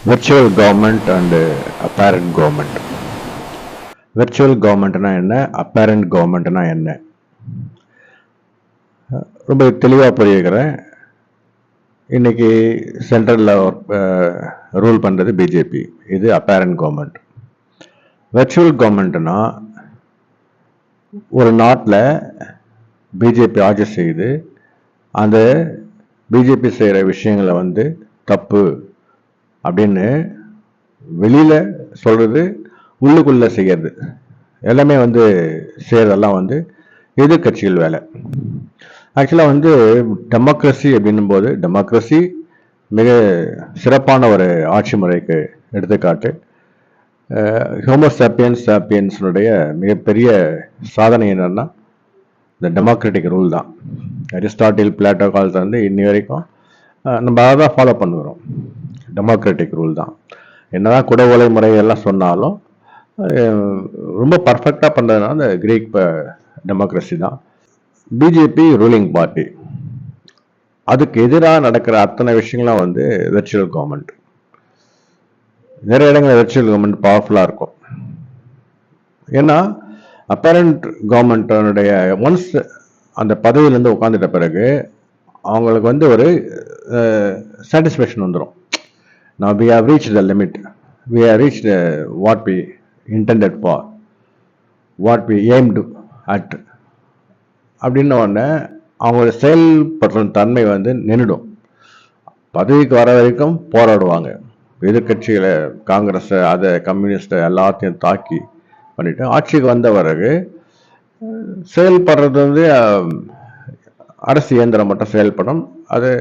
Virtual government and apparent government. Virtual கவர்மெண்ட்னா என்ன, apparent கவர்மெண்ட்னா என்ன, ரொம்ப தெளிவாக புரியுகிறேன். இன்னைக்கு சென்ட்ரலில் ரூல் பண்ணுறது பிஜேபி, இது அப்பேரண்ட் கவர்மெண்ட். விர்ச்சுவல் கவர்மெண்ட்னா ஒரு நாட்டில் பிஜேபி ஆட்சி செய்து அந்த பிஜேபி செய்கிற விஷயங்களை தப்பு அப்படின்னு வெளியில் சொல்கிறது, உள்ளுக்குள்ளே செய்கிறது எல்லாமே செய்கிறதெல்லாம் எதிர்கட்சிகள் வேலை. ஆக்சுவலாக டெமோக்ரஸி அப்படின்னும் போது, டெமோக்ரஸி மிக சிறப்பான ஒரு ஆட்சி முறைக்கு எடுத்துக்காட்டு. ஹோமோசாப்பியன்ஸுடைய மிகப்பெரிய சாதனை என்னன்னா இந்த டெமோக்ராட்டிக் ரூல் தான். அரிஸ்டாட்டில், பிளாட்டோ காலத்துல இன்னி வரைக்கும் நம்ம அதை தான் ஃபாலோ பண்ணுகிறோம். டெமோக்ராட்டிக் ரூல் தான். என்னதான் குடவோலை முறை எல்லாம் சொன்னாலும் ரொம்ப பர்ஃபெக்டாக பண்ணுறதுனா அந்த கிரீக் டெமோக்ரஸி தான். பிஜேபி ரூலிங் பார்ட்டி, அதுக்கு எதிராக நடக்கிற அத்தனை விஷயங்களும் விர்ச்சுவல் கவர்மெண்ட். நிறைய இடங்களில் விர்ச்சுவல் கவர்மெண்ட் பவர்ஃபுல்லாக இருக்கும். ஏன்னா அப்பேரண்ட் கவர்மெண்ட்டனுடைய ஒன்ஸ் அந்த பதவியிலேருந்து உட்காந்துட்ட பிறகு அவங்களுக்கு ஒரு சாட்டிஸ்ஃபேக்ஷன் வந்துடும். Now we have reached the limit. We have reached what we intended for, what we aimed at. அப்படின்ன உடனே அவங்களோட செயல்படுற தன்மை நின்றுடும். பதவிக்கு வர வரைக்கும் போராடுவாங்க. எதிர்கட்சிகளை, காங்கிரஸ், அதை கம்யூனிஸ்ட் எல்லாத்தையும் தாக்கி பண்ணிட்டு ஆட்சிக்கு வந்த பிறகு செயல்படுறது அரசு இயந்திரம் மட்டும் செயல்படும். அதை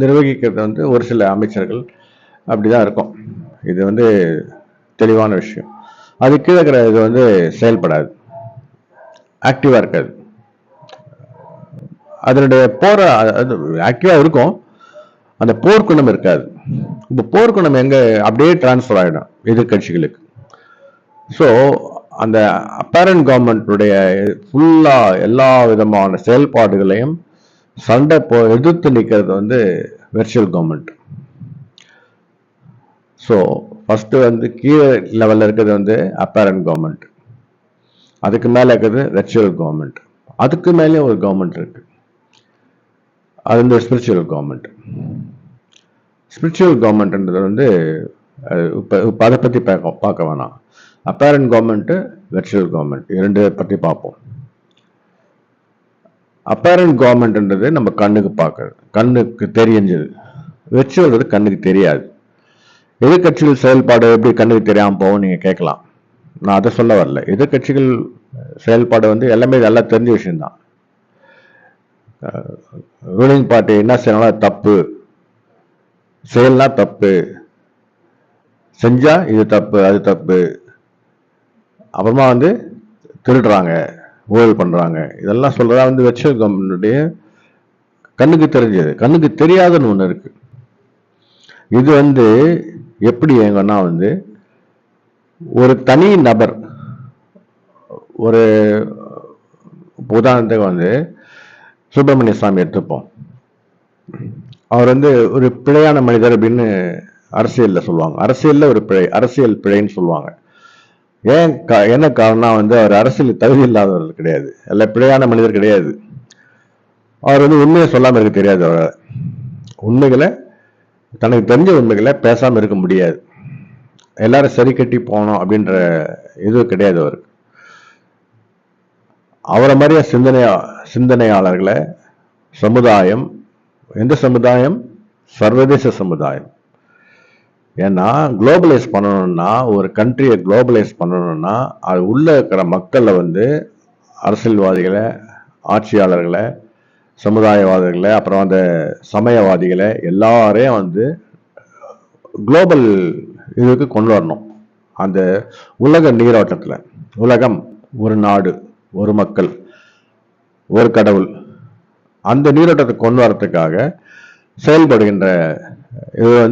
நிர்வகிக்கிறது ஒரு சில அமைச்சர்கள். அப்படிதான் இருக்கும். இது தெளிவான விஷயம். அது கீழே இருக்கிற இது செயல்படாது, ஆக்டிவா இருக்காது. அதனுடைய போற ஆக்டிவா இருக்கும், அந்த போர்க்குணம் இருக்காது. இப்போ போர்க்குணம் எங்க அப்படியே டிரான்ஸ்ஃபர் ஆகிடும் எதிர்கட்சிகளுக்கு. ஸோ அந்த அப்பேரண்ட் கவர்மெண்ட்டுடைய ஃபுல்லா எல்லா விதமான செயல்பாடுகளையும் சண்டை எதிர்த்து நிற்கிறது விர்ச்சுவல் கவர்மெண்ட். ஸோ ஃபர்ஸ்ட் கீழே லெவலில் இருக்கிறது அப்பேரண்ட் கவர்மெண்ட், அதுக்கு மேலே இருக்கிறது விர்ச்சுவல் கவர்மெண்ட், அதுக்கு மேலே ஒரு கவர்மெண்ட் இருக்கு, அது ஸ்பிரிச்சுவல் கவர்மெண்ட். ஸ்பிரிச்சுவல் கவர்மெண்ட்ன்றது இப்போ அதை பற்றி பார்க்க வேணாம். அப்பேரண்ட் கவர்மெண்ட், விர்ச்சுவல் கவர்மெண்ட் இரண்டு பற்றி பார்ப்போம். அப்பேரண்ட் கவர்மெண்ட்ன்றது நம்ம கண்ணுக்கு பார்க்கறது, கண்ணுக்கு தெரிஞ்சது. விர்ச்சுவல் கண்ணுக்கு தெரியாது. எதிர்கட்சிகள் செயல்பாடு எப்படி கண்ணுக்கு தெரியாமல் போகும் நீங்க கேட்கலாம். நான் அதை சொல்ல வரல. எதிர்கட்சிகள் செயல்பாடு எல்லாமே நல்லா தெரிஞ்ச விஷயம்தான். ரூலிங் பார்ட்டி என்ன செய்யணும், தப்பு செயல்னா தப்பு, செஞ்சா இது தப்பு, அது தப்பு, அப்புறமா திருடுறாங்க, ஊழல் பண்றாங்க, இதெல்லாம் சொல்றதா விர்ச்சுவல் கவர்மெண்ட்டுடைய கண்ணுக்கு தெரிஞ்சது. கண்ணுக்கு தெரியாதுன்னு ஒண்ணு இருக்கு. இது எப்படி எங்கன்னா ஒரு தனி நபர், ஒரு உதாரணத்துக்கு சுப்பிரமணிய சாமி எடுத்துப்போம். அவர் ஒரு பிழையான மனிதர் அப்படின்னு அரசியல்ல சொல்லுவாங்க. அரசியல்ல ஒரு பிழை, அரசியல் பிழைன்னு சொல்லுவாங்க. என்ன காரணம், அவர் அரசியல் தகுதி இல்லாதவர் கிடையாது, அல்ல பிழையான மனிதர் கிடையாது. அவர் உண்மையை சொல்லாம இருக்க தெரியாது. அவர் உண்மைகளை, தனக்கு தெரிஞ்ச உண்மைகளை பேசாம இருக்க முடியாது. எல்லாரும் சரி கட்டி போனோம் அப்படின்ற இது கிடையாது அவருக்கு. அவரை மாதிரியா சிந்தனையாளர்களை சமுதாயம், எந்த சமுதாயம், சர்வதேச சமுதாயம். ஏன்னா குளோபலைஸ் பண்ணணும்னா, ஒரு கண்ட்ரியை குளோபலைஸ் பண்ணணும்னா அது உள்ள இருக்கிற மக்களை அரசியல்வாதிகளை, ஆட்சியாளர்களை, சமுதாயவாதிகளை, அப்புறம் அந்த சமயவாதிகளை எல்லாரையும் குளோபல் இதுக்கு கொண்டு வரணும். அந்த உலக நீரோட்டத்தில், உலகம் ஒரு நாடு, ஒரு மக்கள், ஒரு கடவுள், அந்த நீரோட்டத்தை கொண்டு வரத்துக்காக செயல்படுகின்ற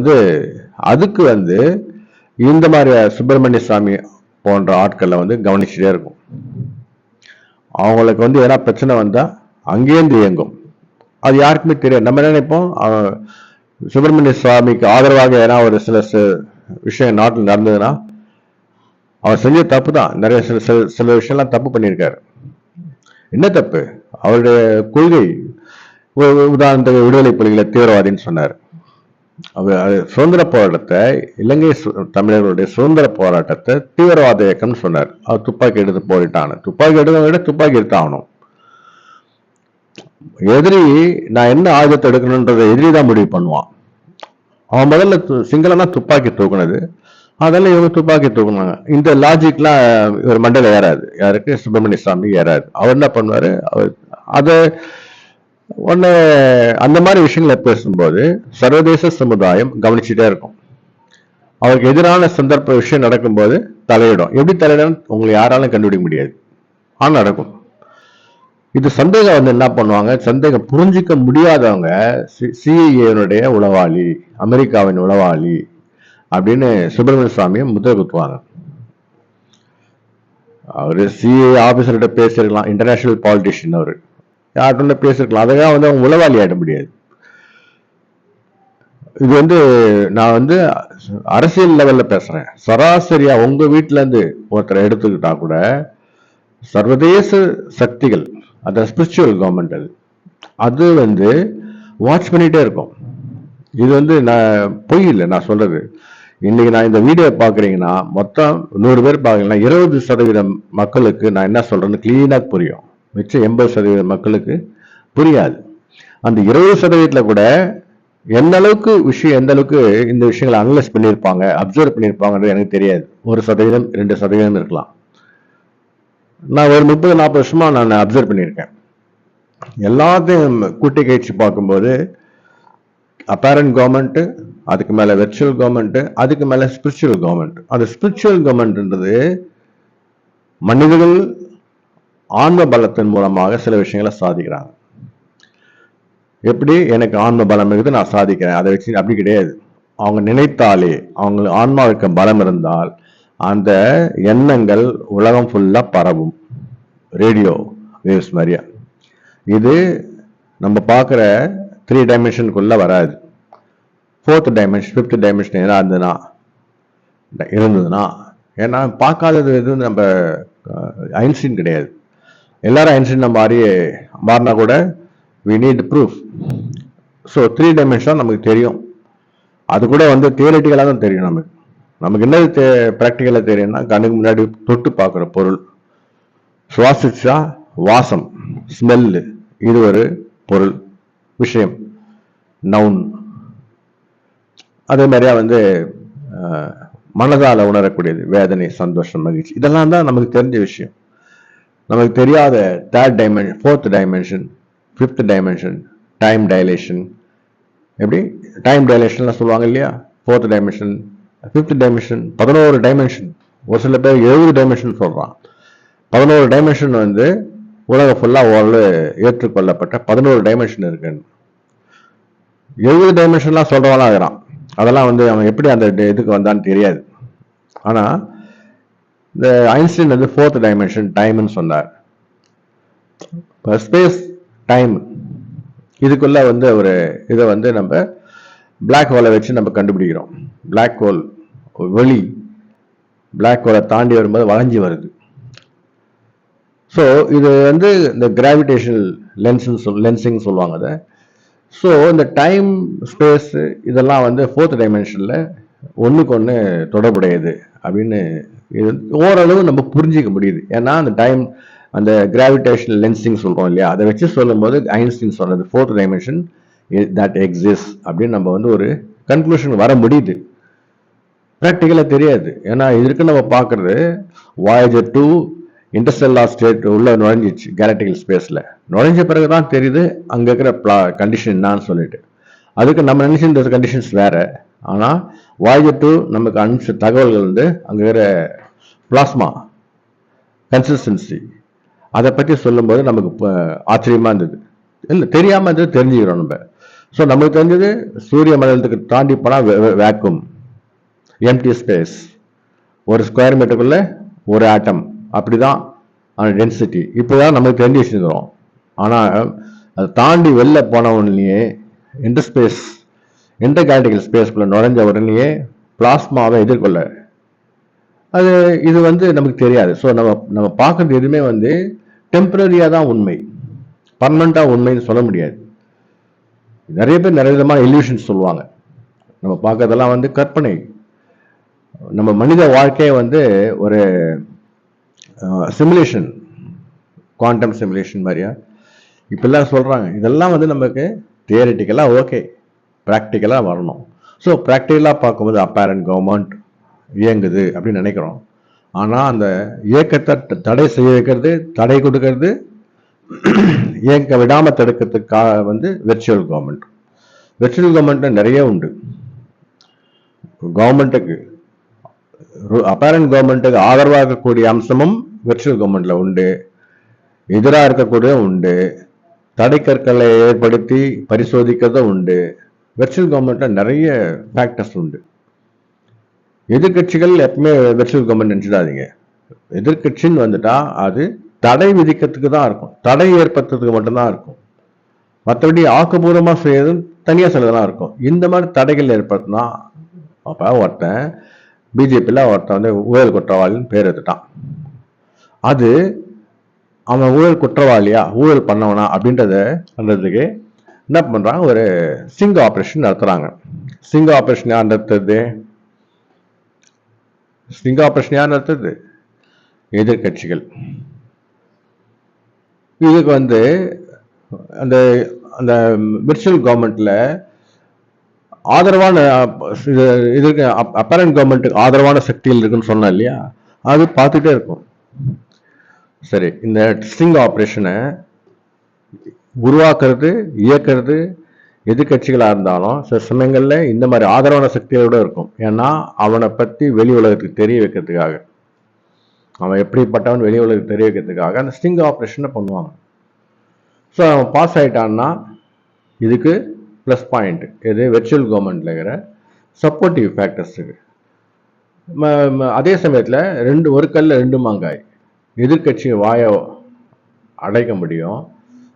இது அதுக்கு இந்த மாதிரி சுப்பிரமணிய சாமி போன்ற ஆட்களை கவனிச்சுட்டே இருக்கும். அவங்களுக்கு எதனா பிரச்சனை வந்தா அங்கேருந்து இயங்கும். அது யாருக்குமே தெரியாது. நம்ம என்ன நினைப்போம், சுப்பிரமணிய சுவாமிக்கு ஆதரவாக ஏன்னா ஒரு சில விஷயம் நாட்டில் நடந்ததுன்னா அவர் செஞ்ச தப்பு தான். நிறைய சில விஷயம்லாம் தப்பு பண்ணியிருக்காரு. என்ன தப்பு? அவருடைய கொள்கை, உதாரணத்துக்கு விடுதலை புலிகளை தீவிரவாதின்னு சொன்னார். அவர் சுதந்திர போராட்டத்தை, இலங்கை தமிழர்களுடைய சுதந்திர போராட்டத்தை தீவிரவாத இயக்கம்னு சொன்னார். அவர் துப்பாக்கி எடுத்து போரிட்டான, துப்பாக்கி எடுக்க விட துப்பாக்கி எடுத்து ஆகணும். எதிரி நான் என்ன ஆயுதத்தை எடுக்கணுன்றதை எதிரி தான் முடிவு பண்ணுவான். அவன் முதல்ல சிங்களனா துப்பாக்கி தூக்குனது, அதெல்லாம் இவங்க துப்பாக்கி தூக்குனாங்க. இந்த லாஜிக்லாம் இவர் மண்டல ஏறாது. யாருக்கு? சுப்பிரமணிய சாமி ஏறாது. அவர் என்ன பண்ணுவாரு, அவர் அதை ஒன்னு அந்த மாதிரி விஷயங்களை பேசும்போது சர்வதேச சமுதாயம் கவனிச்சுட்டே இருக்கும். அவருக்கு எதிரான சந்தர்ப்ப விஷயம் நடக்கும்போது தலையிடும். எப்படி தலையிடும் உங்களை யாராலும் கண்டுபிடிக்க முடியாது, ஆனா நடக்கும். இது சந்தேகம் வந்து என்ன பண்ணுவாங்க, சந்தேகம் புரிஞ்சிக்க முடியாதவங்க சிஐஏனுடைய உளவாளி, அமெரிக்காவின் உளவாளி அப்படின்னு சுப்பிரமணிய சாமியை முத்திர குத்துவாங்க. அவரு சிஏ ஆபீசர்கிட்ட பேசிருக்கலாம், இன்டர்நேஷனல் பாலிட்டிஷியன், அவரு யார்கிட்ட பேசிருக்கலாம். அதெல்லாம் வந்து அவங்க உளவாளி ஆயிட முடியாது. இது வந்து நான் வந்து அரசியல் லெவல்ல பேசுறேன். சராசரியா உங்க வீட்டுல இருந்து ஒருத்தரை எடுத்துக்கிட்டா கூட சர்வதேச சக்திகள், அந்த ஸ்பிரிச்சுவல் கவர்மெண்ட், அது வந்து வாட்ச் பண்ணிட்டே இருக்கும். இது வந்து நான் பொய் இல்லை நான் சொல்றது. இன்னைக்கு நான் இந்த வீடியோ பாக்குறீங்கன்னா மொத்தம் 100 பேர் பாக்குறீங்கன்னா 20% மக்களுக்கு நான் என்ன சொல்றேன்னு கிளீனா புரியும். மிச்சம் 80% மக்களுக்கு புரியாது. அந்த 20% கூட எந்த அளவுக்கு விஷயம், எந்த அளவுக்கு இந்த விஷயங்களை அனலைஸ் பண்ணியிருப்பாங்க, அப்சர்வ் பண்ணியிருப்பாங்கன்றது எனக்கு தெரியாது. 1%, 2% இருக்கலாம். நான் ஒரு 30-40 வருஷமா நான் அப்சர்வ் பண்ணியிருக்கேன். எல்லாத்தையும் கூட்டி கழிச்சு பார்க்கும்போது அப்பேரண்ட் கவர்மெண்ட், அதுக்கு மேல வெர்ச்சுவல் கவர்மெண்ட், அதுக்கு மேல ஸ்பிரிச்சுவல் கவர்மெண்ட். அந்த ஸ்பிரிச்சுவல் கவர்மெண்ட்ன்றது மனிதர்கள் ஆன்ம பலத்தின் மூலமாக சில விஷயங்களை சாதிக்கிறாங்க. எப்படி எனக்கு ஆன்ம பலம் இருக்குது நான் சாதிக்கிறேன், அதை வச்சு அப்படி கிடையாது. அவங்க நினைத்தாலே, அவங்க ஆன்மாவுக்கு பலம் இருந்தால் அந்த எண்ணங்கள் உலகம் ஃபுல்லா பரவும், ரேடியோ வேவ்ஸ் மாதிரியா. இது நம்ம பார்க்குற 3 டைமென்ஷனுக்குள்ள வராது. 4th டைமென்ஷன், 5th டைமென்ஷன் ஏன்னா இருந்ததுன்னா, ஏன்னா பார்க்காதது எதுவும் நம்ம ஐன்ஸ்டீன் கிடையாது. எல்லாரும் ஐன்ஸ்டீன் மாறினா கூட we need proof. So 3 dimension நமக்கு தெரியும். அது கூட வந்து தியரிட்டிக்கலாக தான் தெரியும். நமக்கு என்ன ப்ராக்டிக்கலாக தெரியும்னா, கண்ணுக்கு முன்னாடி தொட்டு பார்க்குற பொருள், சுவாசிச்சா வாசம், ஸ்மெல்லு, இது ஒரு பொருள், விஷயம், நவுன். அதே மாதிரியா வந்து மனதால உணரக்கூடியது, வேதனை, சந்தோஷம், மகிழ்ச்சி, இதெல்லாம் தான் நமக்கு தெரிஞ்ச விஷயம். நமக்கு தெரியாத 3rd dimension, 4th dimension, 5th dimension, time dilation. எப்படி டைம் டைலேஷன்லாம் சொல்லுவாங்க இல்லையா? 4th dimension, 5th dimension, 11 dimension. ஒரு சில பேர் 70 டைமென்ஷன் சொல்றான். 11 டைமென்ஷன் வந்து உலகம் ஃபுல்லா ஓரளவு ஏற்றுக்கொள்ளப்பட்ட 11 டைமென்ஷன் இருக்குன்னு. 70 டைமென்ஷன்லாம் சொல்றவங்களாம் இருக்கிறான். அதெல்லாம் வந்து அவன் எப்படி அந்த இதுக்கு வந்தான்னு தெரியாது. ஆனா இந்த ஐன்ஸ்டீன் வந்து 4th டைமென்ஷன் டைம்னு சொன்னார். ஸ்பேஸ் டைம் இதுக்குள்ள வந்து ஒரு இதை வந்து நம்ம பிளாக் ஹோலை வச்சு நம்ம கண்டுபிடிக்கிறோம். பிளாக் ஹோல் வெளி பிளாக் ஹோலை தாண்டி வரும்போது வளைஞ்சி வருது. ஸோ இது வந்து இந்த கிராவிடேஷனல் லென்சிங் சொல்லுவாங்க அதை. ஸோ இந்த டைம் ஸ்பேஸ் இதெல்லாம் வந்து 4th டைமென்ஷன்ல ஒன்றுக்கு ஒன்று தொடர்புடையது அப்படின்னு இது ஓரளவு நம்ம புரிஞ்சிக்க முடியுது. ஏன்னா அந்த டைம், அந்த கிராவிடேஷனல் லென்சிங் சொல்றோம் இல்லையா, அதை வச்சு சொல்லும் போது ஐன்ஸ்டீன் சொன்னது 4th டைமென்ஷன் தட் எக்ஸிஸ்ட் அப்படின்னு நம்ம வந்து ஒரு கன்க்ளூஷன் வர முடியுது. ப்ராக்டிக்கலாக தெரியாது. ஏன்னா இதற்கு நம்ம பார்க்கறது வாயேஜர் 2 இன்டர்ஸ்டெல்லார் ஸ்டேட் உள்ள நுழைஞ்சிச்சு, கேலக்டிக்கல் ஸ்பேஸ்ல நுழைஞ்ச பிறகுதான் தெரியுது அங்க இருக்கிற கண்டிஷன் என்னான்னு சொல்லிட்டு. அதுக்கு நம்ம நினைச்சிருந்த கண்டிஷன்ஸ் வேற. ஆனா வாயேஜர் 2 நமக்கு அனுப்பிச்ச தகவல்கள் வந்து அங்க இருக்கிற பிளாஸ்மா கன்சிஸ்டன்சி அதை பற்றி சொல்லும்போது நமக்கு ஆச்சரியமா இருந்தது. இல்லை தெரியாம இருந்தது தெரிஞ்சுக்கிறோம் நம்ம. ஸோ நமக்கு தெரிஞ்சது சூரிய மண்டலத்துக்கு தாண்டி போனா வேக்கும், எம்டி ஸ்பேஸ், ஒரு ஸ்கொயர் மீட்டருக்குள்ள ஒரு ஆட்டம், அப்படிதான் டென்சிட்டி. இப்போதான் நமக்கு தெரிஞ்சு வச்சுருக்கிறோம். ஆனால் அதை தாண்டி வெளில போன உடனேயே இன்டர் கேலக்டிக்கல் ஸ்பேஸ்க்குள்ள நுழைஞ்ச உடனேயே பிளாஸ்மாவை எதிர்கொள்ள. அது இது வந்து நமக்கு தெரியாது. ஸோ நம்ம பார்க்கறது எதுவுமே வந்து டெம்பரரியாக தான் உண்மை, பர்மனண்டாக உண்மைன்னு சொல்ல முடியாது. நிறைய பேர் நிறைய விதமான இல்யூஷன்ஸ் சொல்லுவாங்க. நம்ம பார்க்கறதெல்லாம் வந்து கற்பனை. நம்ம மனித வாழ்க்கையை வந்து ஒரு சிமுலேஷன், குவாண்டம் சிமுலேஷன் மாதிரியா இப்பெல்லாம் சொல்றாங்க. இதெல்லாம் வந்து நமக்கு தியரிட்டிக்கலாக ஓகே, ப்ராக்டிக்கலாக வரணும். ஸோ ப்ராக்டிக்கலாக பார்க்கும்போது அப்பேரண்ட் கவர்மெண்ட் இயங்குது அப்படின்னு நினைக்கிறோம். ஆனால் அந்த இயக்கத்தை தடை செய்ய வைக்கிறது, தடை கொடுக்கறது, இயக்க விடாமல் தடுக்கிறதுக்காக வந்து வெர்ச்சுவல் கவர்மெண்ட். வெர்ச்சுவல் கவர்மெண்ட் நிறைய உண்டு. கவர்மெண்ட்டுக்கு அப்பேரண்ட் கவர்மெண்ட்டுக்கு ஆதரவாக இருக்கக்கூடிய அம்சமும் வெர்ச்சுவல் கவர்மெண்ட்ல உண்டு, எதிராக இருக்கக்கூடிய உண்டு, தடை கற்களை ஏற்படுத்தி பரிசோதிக்கிறதும் உண்டு. வெர்ச்சுவல் கவர்மெண்ட்ல நிறைய ஃபேக்டர்ஸ் உண்டு. எதிர்கட்சிகள் எப்பவுமே வெர்ச்சுவல் கவர்மெண்ட் நினைச்சிடாதீங்க. எதிர்கட்சின்னு வந்துட்டா அது தடை விதிக்கிறதுக்கு தான் இருக்கும், தடை ஏற்படுத்துறதுக்கு மட்டும்தான் இருக்கும். மற்றபடி ஆக்கப்பூர்வமாக செய்யறது தனியாக சிலதெல்லாம் இருக்கும். இந்த மாதிரி தடைகள் ஏற்படுத்தினா அப்போ ஒருத்தன் பிஜேபியில் ஒருத்தன் வந்து ஊழல் குற்றவாளின்னு பேர் எடுத்துட்டான். அது அவன் ஊழல் குற்றவாளியா ஊழல் பண்ணவனா அப்படின்றத பண்றதுக்கு என்ன பண்றாங்க, ஒரு சிங் ஆபரேஷன் நடத்துறாங்க. சிங் ஆபரேஷன் யார் நடத்துறது? சிங் ஆபரேஷன் யார் நடத்துறது? எதிர்கட்சிகள். இதுக்கு வந்து அந்த அந்த விர்ச்சுவல் கவர்மெண்ட்ல ஆதரவான இதற்கு அப்பரண்ட் கவர்மெண்ட்டுக்கு ஆதரவான சக்திகள் இருக்குன்னு சொன்னா இல்லையா, அது பார்த்துட்டே இருக்கும். சரி, இந்த ஸ்டிங் ஆபரேஷனை உருவாக்குறது, இயக்கிறது எதிர்கட்சிகளாக இருந்தாலும் சில சமயங்களில் இந்த மாதிரி ஆதரவான சக்திகளோட இருக்கும். ஏன்னா அவனை பற்றி வெளி உலகத்துக்கு தெரிய வைக்கிறதுக்காக, அவன் எப்படிப்பட்டவன் வெளி உலகத்துக்கு தெரிய வைக்கிறதுக்காக அந்த ஸ்டிங் ஆபரேஷனை பண்ணுவாங்க. ஸோ அவன் பாஸ் ஆகிட்டான்னா இதுக்கு ப்ளஸ் பாயிண்ட் எது? வெர்ச்சுவல் கவர்மெண்ட்ல இருக்கிற சப்போர்ட்டிவ் ஃபேக்டர்ஸுக்கு. அதே சமயத்தில் ஒரு கல்ல ரெண்டு மாங்காய், எதிர்கட்சி வாயை அடைக்க முடியும்,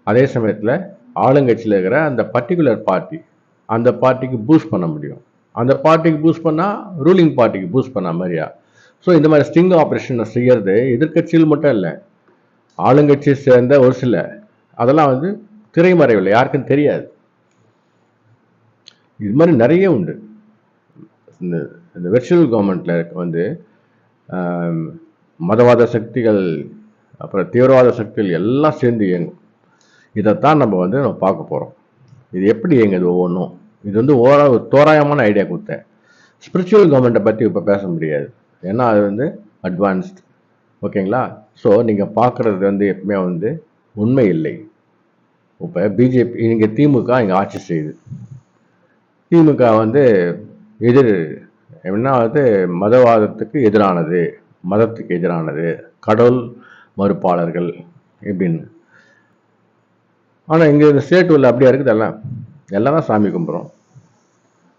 அதே சமயத்தில் ஆளுங்கட்சியில் இருக்கிற அந்த பர்டிகுலர் பார்ட்டி, அந்த பார்ட்டிக்கு பூஸ்ட் பண்ண முடியும். அந்த பார்ட்டிக்கு பூஸ்ட் பண்ணால் ரூலிங் பார்ட்டிக்கு பூஸ்ட் பண்ண மாதிரியா. ஸோ இந்த மாதிரி ஸ்டிங் ஆப்ரேஷனை செய்யறது எதிர்கட்சியில் மட்டும் இல்லை, ஆளுங்கட்சியை சேர்ந்த ஒரு சில, அதெல்லாம் வந்து திரைமறைவில் யாருக்கும் தெரியாது. இது மாதிரி நிறைய உண்டு. இந்த வெர்ச்சுவல் கவர்மெண்ட்ல வந்து மதவாத சக்திகள், அப்புறம் தீவிரவாத சக்திகள் எல்லாம் சேர்ந்து இயங்கும். இதைத்தான் நம்ம வந்து நம்ம பார்க்க போகிறோம். இது எப்படி இயங்குது ஒவ்வொன்றும். இது வந்து தோராயமான ஐடியா கொடுத்தேன். ஸ்பிரிச்சுவல் கவர்மெண்ட்டை பற்றி இப்போ பேச முடியாது, ஏன்னா அது வந்து அட்வான்ஸ்டு. ஓகேங்களா? ஸோ நீங்கள் பார்க்குறது வந்து எப்பவுமே வந்து உண்மை இல்லை. இப்போ பிஜேபி இங்கே திமுக இங்கே ஆட்சி செய்யுது. திமுக வந்து என்ன வந்து மதவாதத்துக்கு எதிரானது, மதத்துக்கு எதிரானது, கடவுள் மறுப்பாளர்கள் இப்படின்னு. ஆனால் இங்கே இந்த ஸ்டேட் உள்ள அப்படியா இருக்குது? எல்லாம் தான் சாமி கும்பிட்றோம்.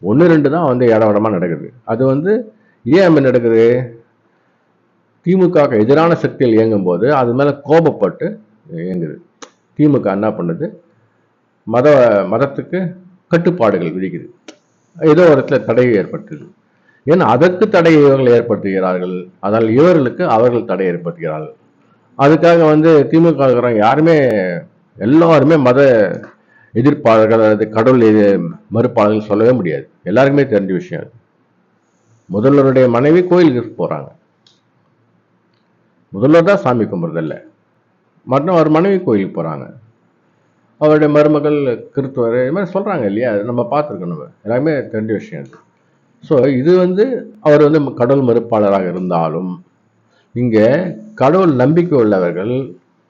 1-2 தான் வந்து இடவடமாக நடக்குது. அது வந்து ஏன் அப்படி நடக்குது? திமுக எதிரான சக்திகள் இயங்கும் போது அது மேலே கோபப்பட்டு இயங்குது. திமுக என்ன பண்ணுது? மதத்துக்கு கட்டுப்பாடுகள் விதிக்குது, ஏதோ ஒரு இடத்துல தடையை ஏற்படுத்துது. ஏன்னா அதற்கு தடை இவர்கள் ஏற்படுத்துகிறார்கள், அதனால் இவர்களுக்கு அவர்கள் தடை ஏற்படுத்துகிறார்கள். அதுக்காக வந்து திமுக இருக்கிறவங்க யாருமே, எல்லாருமே மத எதிர்ப்பாளர்கள் அல்லது கடவுள் மறுப்பாளர்கள் சொல்லவே முடியாது. எல்லாருக்குமே தெரிஞ்ச விஷயம். முதல்வருடைய மனைவி கோயிலுக்கு போறாங்க, முதல்வர் தான் சாமி கும்பிட்றதில்ல, மற்றும் அவர் மனைவி கோயிலுக்கு போறாங்க, அவருடைய மருமகள் கிறிஸ்துவர், இது மாதிரி சொல்றாங்க இல்லையா? நம்ம பார்த்துருக்கோம், நம்ம எல்லாருமே தெரிஞ்ச விஷயம் அது. ஸோ இது வந்து அவர் வந்து கடவுள் மறுப்பாளராக இருந்தாலும் இங்கே கடவுள் நம்பிக்கை உள்ளவர்கள்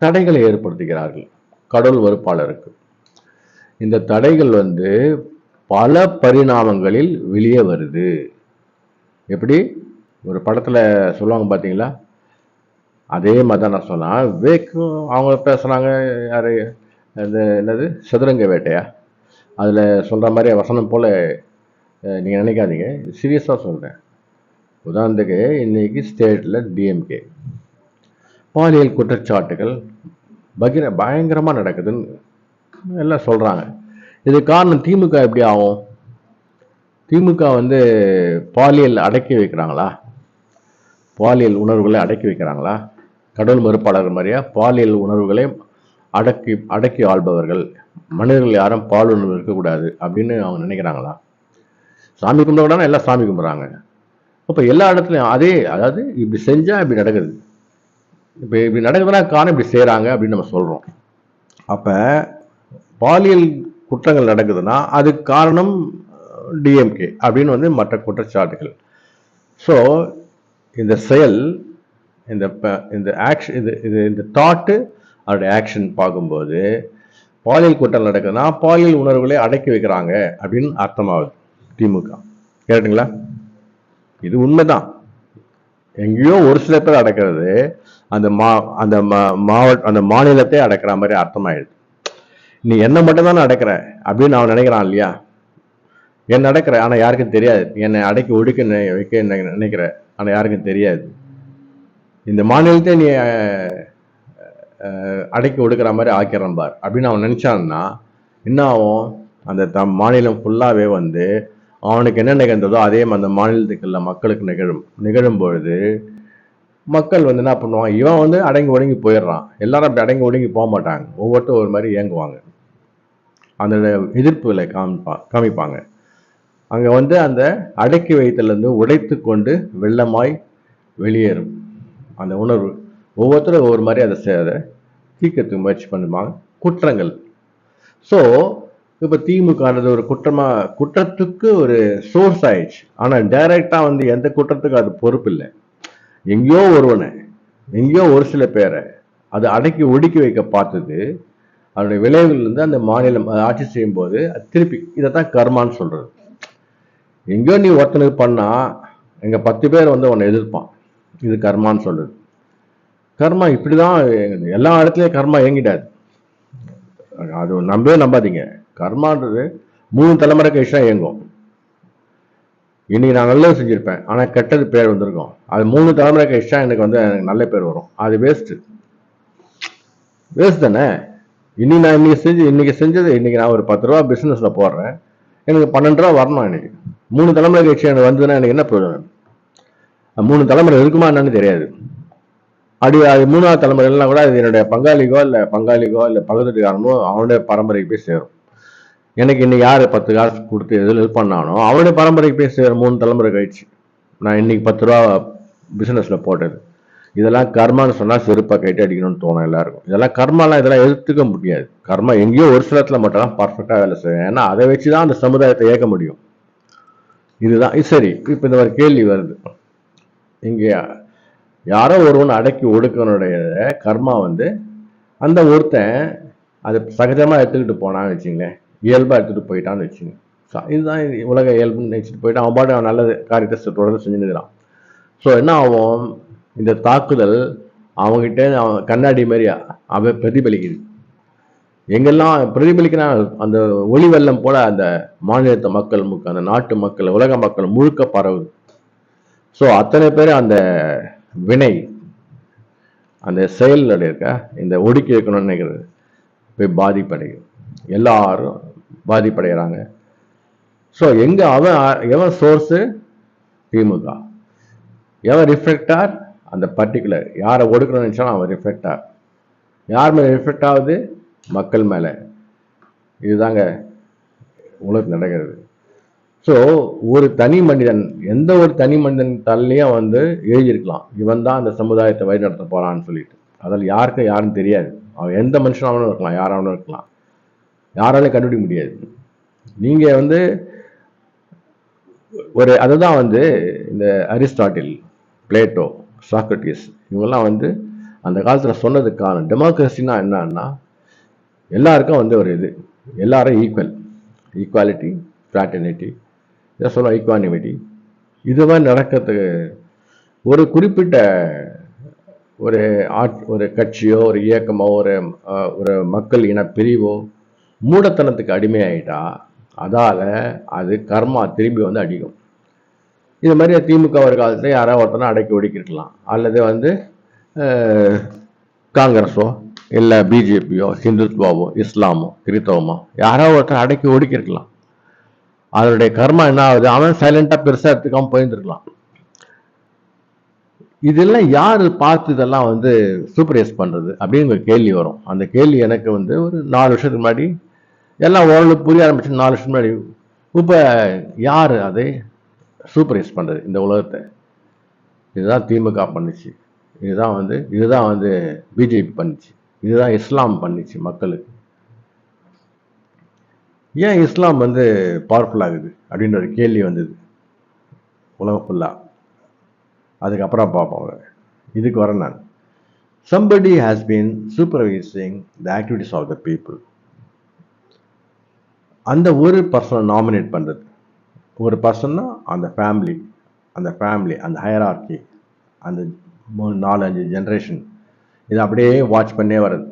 தடைகளை ஏற்படுத்துகிறார்கள் கடவுள் மறுப்பாளருக்கு. இந்த தடைகள் வந்து பல பரிணாமங்களில் வெளியே வருது. எப்படி ஒரு படத்தில் சொல்லுவாங்க பார்த்தீங்களா? அதே மாதிரி தான் நான் சொன்னேன். விவேக்கும் அவங்க பேசுகிறாங்க, யார் அந்த என்னது சதுரங்க வேட்டையா, அதில் சொல்கிற மாதிரி வசனம் போல் நீங்கள் நினைக்காதீங்க, சீரியஸாக சொல்கிறேன். உதாரணத்துக்கு இன்னைக்கு ஸ்டேட்டில் டிஎம்கே பாலியல் குற்றச்சாட்டுகள் பயங்கரமாக நடக்குதுன்னு எல்லாம் சொல்கிறாங்க. இது காரணம் திமுக எப்படி ஆகும்? திமுக வந்து பாலியல் அடக்கி வைக்கிறாங்களா? பாலியல் உணர்வுகளை அடக்கி வைக்கிறாங்களா? கடவுள் மறுப்பாளர்கள் மாதிரியா பாலியல் உணர்வுகளை அடக்கி அடக்கி ஆள்பவர்கள், மனிதர்கள் யாரும் பால் உணர்வு இருக்கக்கூடாது அப்படின்னு அவங்க நினைக்கிறாங்களா? சாமி கும்பிடக்கூடாது, எல்லாம் சாமி கும்பிட்றாங்க. அப்போ எல்லா இடத்துலையும் அதே, அதாவது இப்படி செஞ்சால் இப்படி நடக்குது, இப்போ இப்படி நடக்குதுன்னா காரணம் இப்படி செய்கிறாங்க அப்படின்னு நம்ம சொல்கிறோம். அப்போ பாலியல் குற்றங்கள் நடக்குதுன்னா அதுக்கு காரணம் டிஎம்கே அப்படின்னு வந்து மற்ற குற்றச்சாட்டுகள். ஸோ இந்த செயல், இந்த ஆக்ஷன், இந்த தாட்டு, அதோடைய ஆக்ஷன் பார்க்கும்போது பாலியல் குற்றம் நடக்குதுன்னா பாலியல் உணர்வுகளை அடக்கி வைக்கிறாங்க அப்படின்னு அர்த்தமாகுது திமுக. கேட்டுங்களா? இது உண்மைதான். எங்கேயோ ஒரு சில பேர் அடக்கிறது அந்த மாவட்ட அந்த மாநிலத்தை அடக்கிற மாதிரி அர்த்தமாயிடுது. நீ என்ன மட்டும் தானே அடக்கிற அப்படின்னு அவன் நினைக்கிறான் இல்லையா? என்ன அடக்கிற, ஆனால் யாருக்கும் தெரியாது. என்னை அடக்கி ஒடுக்க வைக்க நினைக்கிற, ஆனால் யாருக்கும் தெரியாது. இந்த மாநிலத்தை நீ அடக்கி ஒடுக்கிற மாதிரி ஆக்கிறேன் பார் அப்படின்னு அவன் நினைச்சான்னா என்ன ஆகும்? அந்த மாநிலம் ஃபுல்லாகவே வந்து அவனுக்கு என்ன நிகழ்ந்ததோ அதே அந்த மாநிலத்துக்கு உள்ள மக்களுக்கு நிகழும் பொழுது மக்கள் வந்து என்ன பண்ணுவான், இவன் வந்து அடங்கி ஒடுங்கி போயிடுறான். எல்லாரும் அப்படி அடங்கி ஒடுங்கி போக மாட்டாங்க, ஒவ்வொருத்தரும் ஒரு மாதிரி இயங்குவாங்க, அந்த எதிர்ப்புகளை காமிப்பாங்க. அங்கே வந்து அந்த அடக்கி வைத்தலேருந்து உடைத்து கொண்டு வெள்ளமாய் வெளியேறும் அந்த உணர்வு. ஒவ்வொருத்தரும் ஒவ்வொரு மாதிரி அதை தீர்க்கத்துக்கு முயற்சி பண்ணுவாங்க, குற்றங்கள். ஸோ இப்போ திமுகன்றது ஒரு குற்றத்துக்கு ஒரு சோர்ஸ் ஆயிடுச்சு. ஆனால் டைரக்டாக வந்து எந்த குற்றத்துக்கும் அது பொறுப்பு இல்லை. எங்கேயோ ஒருவனை, எங்கேயோ ஒரு சில பேரை அது அடக்கி ஒடுக்கி வைக்க பார்த்தது. அதனுடைய விளைவுகள் வந்து அந்த மாநிலம் ஆட்சி செய்யும் போது திருப்பி இதைத்தான் கர்மான்னு சொல்றது. எங்கேயோ நீ ஒருத்தனுக்கு பண்ணா எங்க 10 பேர் வந்து உன்னை எதிர்ப்பான், இது கர்மான்னு சொல்றது. கர்மா இப்படிதான் எல்லா இடத்துலயும் கர்மா இயங்கிடாது. அது நம்பவே நம்பாதீங்க. கர்மான்றது 3 தலைமுறை கழிச்சா இயங்கும். இன்னைக்கு நான் நல்லது செஞ்சிருப்பேன், ஆனா கெட்டது பேர் வந்திருக்கும். அது 3 தலைமுறை கழிச்சா எனக்கு நல்ல பேர் வரும். அது வேஸ்ட் தானே. இன்னைக்கு செஞ்சது இன்னைக்கு நான் ஒரு 10 ரூபா பிசினஸ்ல போடுறேன், எனக்கு 12 ரூபா வரணும். இன்னைக்கு 3 தலைமுறை கழிச்சு எனக்கு வந்ததுன்னா எனக்கு என்ன பிரயோஜனம்? 3 தலைமுறை இருக்குமா என்னன்னு தெரியாது. அது 3ஆவது தலைமுறை எல்லாம் கூட அது என்னுடைய பங்காளிக்கோ இல்லை பக்கத்துக்காரனோ அவனுடைய பரம்பரைக்கு போய் சேரும். எனக்கு இன்னைக்கு யார் 10 காசு கொடுத்து எதில் ஹெல்ப் பண்ணானோ அவனுடைய பரம்பரைக்கு போய் சேரும் 3 தலைமுறை கழிச்சு. நான் இன்னைக்கு 10 ரூபா பிசினஸ்ல போட்டது. இதெல்லாம் கர்மான்னு சொன்னா செருப்பா கைட்டு அடிக்கணும்னு தோணும் எல்லாருக்கும். இதெல்லாம் கர்மாலாம் இதெல்லாம் எடுத்துக்க முடியாது. கர்மா எங்கேயோ ஒரு சிலத்துல மட்டும் தான் பர்ஃபெக்டா வேலை செய்யும். ஏன்னா அதை வச்சுதான் அந்த சமுதாயத்தை இயக்க முடியும். இதுதான் சரி. இப்ப இந்த ஒரு கேள்வி வருது, இங்க யாரோ ஒருவன் அடக்கி ஒடுக்கனுடைய கர்மா வந்து அந்த ஒருத்தன் அது சகஜமா எடுத்துக்கிட்டு போனான்னு வச்சுங்களேன், இயல்பா எடுத்துட்டு போயிட்டான்னு வச்சுங்க. இதுதான் உலக இயல்புன்னு நினைச்சிட்டு போயிட்டு அவன் பாட்டு அவன் நல்லது காரியத்தை தொடர்ந்து செஞ்சுருக்கிறான். ஸோ என்ன ஆகும், இந்த தாக்குதல் அவங்ககிட்ட அவன் கண்ணாடி மாதிரி அவன் பிரதிபலிக்குது. எங்கெல்லாம் பிரதிபலிக்கிறான் அந்த ஒளி வெள்ளம் போல அந்த மாநிலத்தை மக்கள் அந்த நாட்டு மக்கள் உலக மக்கள் முழுக்க பரவுது. ஸோ அத்தனை பேர் அந்த வினை அந்த செயல் இருக்க இந்த ஒடுக்கி வைக்கணும்னு நினைக்கிறது போய் பாதிப்படையும், எல்லாரும் பாதிப்படைகிறாங்க. ஸோ எங்க எவன் சோர்ஸு? திமுக. எவன் ரிஃப்ளெக்டார்? அந்த பர்டிகுலர் யாரை ஒடுக்கணும்னு நினைச்சாலும் அவன் ரிஃப்ளெக்டார். யார் மேலே ரிஃப்ளெக்ட் ஆகுது? மக்கள் மேலே. இதுதாங்க உலகத்தில் நடக்கிறது. ஸோ ஒரு தனி மனிதன், எந்த ஒரு தனி மனிதன் தள்ளியும் வந்து எழுதியிருக்கலாம், இவன் தான் அந்த சமுதாயத்தை வழி நடத்த போறான்னு சொல்லிட்டு. அதில் யாருன்னு தெரியாது. அவன் எந்த மனுஷனாகவும் இருக்கலாம், யாராவனும் இருக்கலாம், யாராலையும் கண்டுபிடிக்க முடியாது. நீங்க வந்து ஒரு அதுதான் வந்து இந்த அரிஸ்டாட்டில், பிளேட்டோ, சாக்ரட்டிஸ் இவங்கெல்லாம் வந்து அந்த காலத்தில் சொன்னதுக்கான டெமோக்ரஸினா என்னன்னா எல்லாருக்கும் வந்து ஒரு எல்லாரும் ஈக்குவாலிட்டி, ஃப்ராட்டர்னிட்டி, இதை சொல்ல ஈக்குவானிமிட்டி. இது மாதிரி நடக்கிறதுக்கு ஒரு குறிப்பிட்ட ஒரு கட்சியோ ஒரு இயக்கமோ ஒரு மக்கள் இன பிரிவோ மூடத்தனத்துக்கு அடிமையாயிட்டா அதால அது கர்மா திரும்பி வந்து அடிக்கும். இது மாதிரி திமுக ஒரு காலத்தில் யாராவது ஒருத்தனை அடக்கி ஒடுக்கிருக்கலாம், அல்லது வந்து காங்கிரஸோ இல்லை பிஜேபியோ ஹிந்துத்வாவோ இஸ்லாமோ கிறித்தவமோ யாராவது ஒருத்தனை அடக்கி ஒடுக்கிருக்கலாம். அதனுடைய கர்மா என்ன ஆகுது, அவன் சைலண்டா பெருசா எடுத்துக்காம போயிருந்துருக்கலாம். இதெல்லாம் யாரு பார்த்து இதெல்லாம் வந்து சூப்பர்வைஸ் பண்றது அப்படின்னு ஒரு கேள்வி வரும். அந்த கேள்வி எனக்கு வந்து ஒரு 4 வருஷத்துக்கு முன்னாடி எல்லாம் ஓரளவு புரிய ஆரம்பிச்சு. 4 வருஷத்துக்கு முன்னாடி இப்ப யாரு அதை சூப்பர்வைஸ் பண்றது இந்த உலகத்தை? இதுதான் திமுக பண்ணுச்சு, இதுதான் வந்து பிஜேபி பண்ணுச்சு, இதுதான் இஸ்லாம் பண்ணுச்சு மக்களுக்கு. ஏன் இஸ்லாம் வந்து பவர்ஃபுல் ஆகுது அப்படின்ற ஒரு கேள்வி வந்தது உலகம் ஃபுல்லா. அதுக்கப்புறம் பார்ப்போம். இதுக்கு வர நான் somebody has been supervising the activities of the people. அந்த ஒரு பர்சனை நாமினேட் பண்றது. ஒரு பர்சன்னா அந்த ஃபேமிலி அந்த ஹையரார்கி, அந்த 4-5 ஜென்ரேஷன் இதை அப்படியே வாட்ச் பண்ணே வர்றது.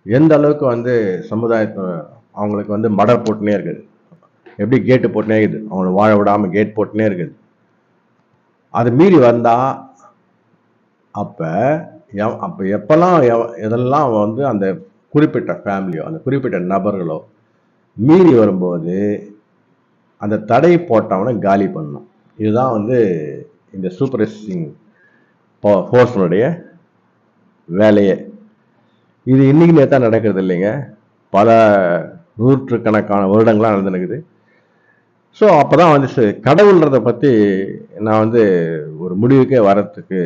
எந்த அளவுக்கு வந்து சமுதாயத்தை அவங்களுக்கு வந்து மடர் போட்டுனே இருக்குது, எப்படி கேட்டு போட்டுனே இருக்குது, அவங்கள வாழ விடாம கேட் போட்டுனே இருக்குது. அது மீறி வந்தா அப்ப எப்பெல்லாம் இதெல்லாம் வந்து அந்த குறிப்பிட்ட ஃபேமிலியோ அந்த குறிப்பிட்ட நபர்களோ மீறி வரும்போது அந்த தடை போட்டவனை காலி பண்ணணும். இதுதான் வந்து இந்த சூப்பர்வைசிங் ஃபோர்ஸனுடைய வேலையே. இது இன்னைக்கு நேத்தா நடக்கிறது இல்லைங்க, பல நூற்றுக்கணக்கான வருடங்களாக நடந்துனுக்குது. ஸோ அப்போதான் வந்து கடவுள்ன்றதை பற்றி நான் வந்து ஒரு முடிவுக்கே வரத்துக்கு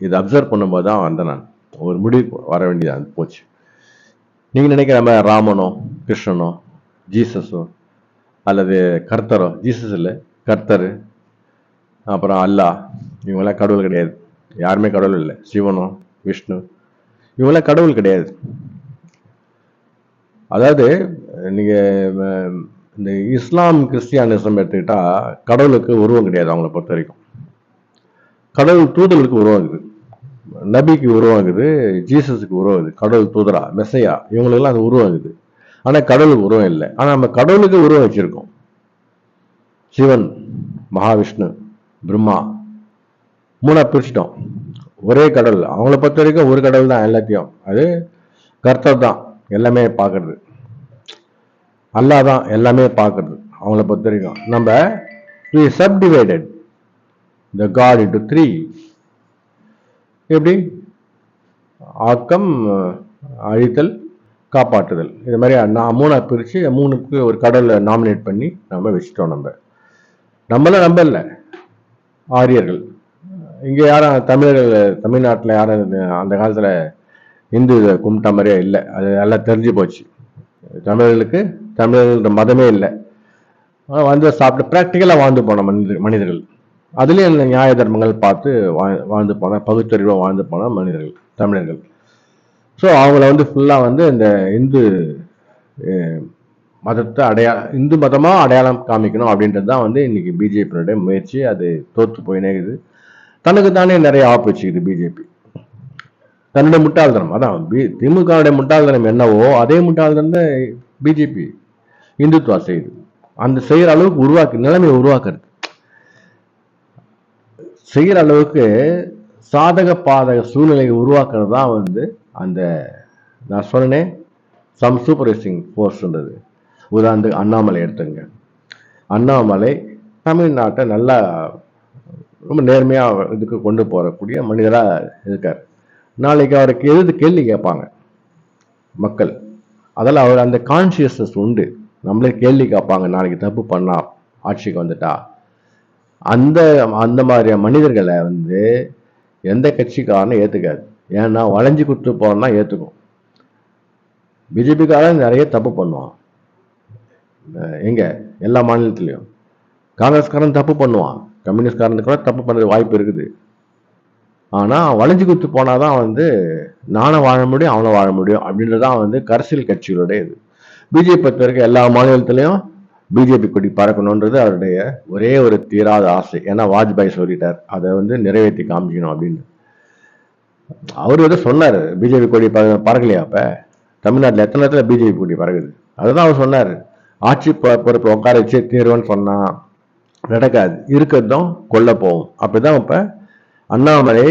இதை அப்சர்வ் பண்ணும்போது தான் வந்து நான் ஒரு முடிவுக்கு வர வேண்டியது போச்சு. நீங்கள் நினைக்கிற மாதிரி ராமனோ கிருஷ்ணனோ ஜீசஸோ அல்லது கர்த்தரோ, ஜீசஸ் இல்லை கர்த்தர், அப்புறம் அல்லாஹ், இவங்கெல்லாம் கடவுள் கிடையாது. யாருமே கடவுள் இல்லை. சிவனோ விஷ்ணு இவங்கெல்லாம் கடவுள் கிடையாது. அதாவது நீங்கள் இந்த இஸ்லாம் கிறிஸ்டியானிசம் எடுத்துக்கிட்டா கடவுளுக்கு உருவம் கிடையாது. அவங்கள பொறுத்த வரைக்கும் கடவுள் தூதர்களுக்கு உருவாகுது, நபிக்கு உருவாகுது, ஜீசஸுக்கு உருவாகுது, கடவுள் தூதரா மெசையா இவங்களுக்கெல்லாம் அது உருவாகுது. ஆனால் கடவுளுக்கு உருவம் இல்லை. ஆனால் நம்ம கடவுளுக்கு உருவம் வச்சிருக்கோம். சிவன், மகாவிஷ்ணு, பிரம்மா, 3 பிரிச்சிட்டோம். ஒரே கடவுள். அவங்கள பொறுத்த வரைக்கும் ஒரு கடவுள் தான் எல்லாத்தையும். அது கர்த்தர் தான் எல்லாமே பார்க்கறது, அல்லாஹ் தான் எல்லாமே பார்க்கறது. அவங்கள பொறுத்த வரைக்கும் நம்ம சப்டிவைடட் த காட் இன்டு 3. எப்படி? ஆக்கம், அழித்தல், காப்பாற்றுதல். இது மாதிரி நான் 3 பிரித்து 3க்கு ஒரு கடவுளை நாமினேட் பண்ணி நம்ம வச்சுட்டோம். நம்மளாம் நம்பல ஆரியர்கள். இங்கே யாரும் தமிழர்கள், தமிழ்நாட்டில் யாரும் அந்த காலத்தில் இந்து இதை கும்பிட்ட மாதிரியே இல்லை. அது எல்லாம் தெரிஞ்சு போச்சு. தமிழர்கள மதமே இல்லை. வந்து சாப்பிட்டு ப்ராக்டிக்கலாக வாழ்ந்து போன மனிதர்கள். அதுலேயும் நியாய தர்மங்கள் பார்த்து வாழ்ந்து போன, பகுத்தறிவாக வாழ்ந்து போன மனிதர்கள் தமிழர்கள். ஸோ அவங்கள வந்து ஃபுல்லாக வந்து இந்த இந்து மதத்தை இந்து மதமாக அடையாளம் காமிக்கணும் அப்படின்றது தான் வந்து இன்னைக்கு பிஜேபியோட முயற்சி. அது தோற்று போயினேக்குது. தனக்கு தானே நிறைய ஆப் வச்சுக்குது பிஜேபி. தன்னுடைய முட்டாள்தனம், அதான் திமுகவுடைய முட்டாள்தனம் என்னவோ அதே முட்டாள்தனம் தான் பிஜேபி இந்துத்துவா செய்யுது. அந்த செய்கிற அளவுக்கு நிலைமையை உருவாக்குறது, செய்கிற அளவுக்கு சாதக பாதக சூழ்நிலையை உருவாக்குறது தான் வந்து அந்த நான் சொன்னேன் சம் சூப்பர்வைசிங் ஃபோர்ஸ்ன்றது. உதாரணத்துக்கு அண்ணாமலை எடுத்துங்க. அண்ணாமலை தமிழ்நாட்டை நல்லா ரொம்ப நேர்மையாக இதுக்கு கொண்டு போகக்கூடிய மனிதராக இருக்கார். நாளைக்கு அவருக்கு எது கேள்வி கேட்பாங்க மக்கள். அதெல்லாம் அவர் அந்த கான்சியஸ்னஸ் உண்டு. நம்மளே கேள்வி கேட்பாங்க நாளைக்கு தப்பு பண்ணா ஆட்சிக்கு வந்துட்டா. அந்த அந்த மாதிரி மனிதர்களை வந்து எந்த கட்சிக்காரனும் ஏற்றுக்காது. ஏன்னா வளைஞ்சு குத்து போனா ஏற்றுக்கும். பிஜேபிக்காரன் நிறைய தப்பு பண்ணுவான். எங்க எல்லா மாநிலத்திலையும் காங்கிரஸ்காரன் தப்பு பண்ணுவான், கம்யூனிஸ்ட்காரனுக்கு கூட தப்பு பண்ணுறது வாய்ப்பு இருக்குது. ஆனால் வளைஞ்சு குத்து போனாதான் வந்து நானும் வாழ முடியும் அவனை வாழ முடியும் அப்படின்றதான் வந்து அரசியல் கட்சிகளுடைய இது. பிஜேபி பொறுத்த வரைக்கும் எல்லா மாநிலத்திலையும் பிஜேபி கொடி பறக்கணுன்றது அவருடைய ஒரே ஒரு தீராத ஆசை. ஏன்னா வாஜ்பாய் சொல்லிட்டார் அதை வந்து நிறைவேற்றி காமிக்கணும் அப்படின்னு. அவர் வந்து சொன்னார் பிஜேபி கொடி பறக்கலையா? அப்ப தமிழ்நாட்டில் எத்தனை இடத்துல பிஜேபி கொடி பறக்குது? அதுதான் அவர் சொன்னார். ஆட்சி பொறுப்பு உட்கார வச்சு தீர்வுன்னு சொன்னா நடக்காது, இருக்கிறதும் கொல்ல போகும். அப்படிதான் இப்ப அண்ணாமலை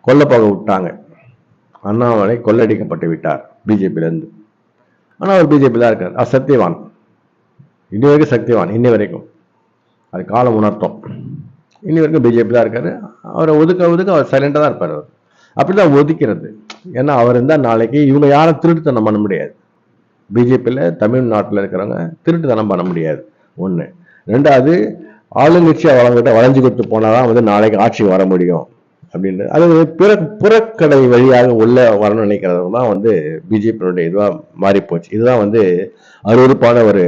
கொல்ல போக விட்டாங்க. அண்ணாமலை கொள்ளடிக்கப்பட்டு விட்டார் பிஜேபியிலேருந்து. ஆனால் அவர் பிஜேபி தான் இருக்கார். சத்தியவான் இன்னி வரைக்கும் சக்திவான், இன்னி வரைக்கும் அது காலம் உணர்த்தோம். இன்னி வரைக்கும் பிஜேபி தான் இருக்காரு. அவரை ஒதுக்க அவர் சைலண்டாக தான் இருப்பார். அவர் அப்படிதான் ஒதுக்கிறது. ஏன்னா அவர் இருந்தால் நாளைக்கு இவங்க யாரும் திருட்டுத்தனம் பண்ண முடியாது. பிஜேபியில் தமிழ்நாட்டில் இருக்கிறவங்க திருட்டுத்தனம் பண்ண முடியாது. ஒன்று. ரெண்டாவது, ஆளுங்கட்சியாக வளங்கிட்ட வளைஞ்சு கொடுத்து போனாதான் வந்து நாளைக்கு ஆட்சிக்கு வர முடியும் அப்படின்றது. அது புறக்கடை வழியாக உள்ள வரணும்னு நினைக்கிறது தான் வந்து பிஜேபியினுடைய இதுவாக மாறி போச்சு. இதுதான் வந்து அருவருப்பான ஒரு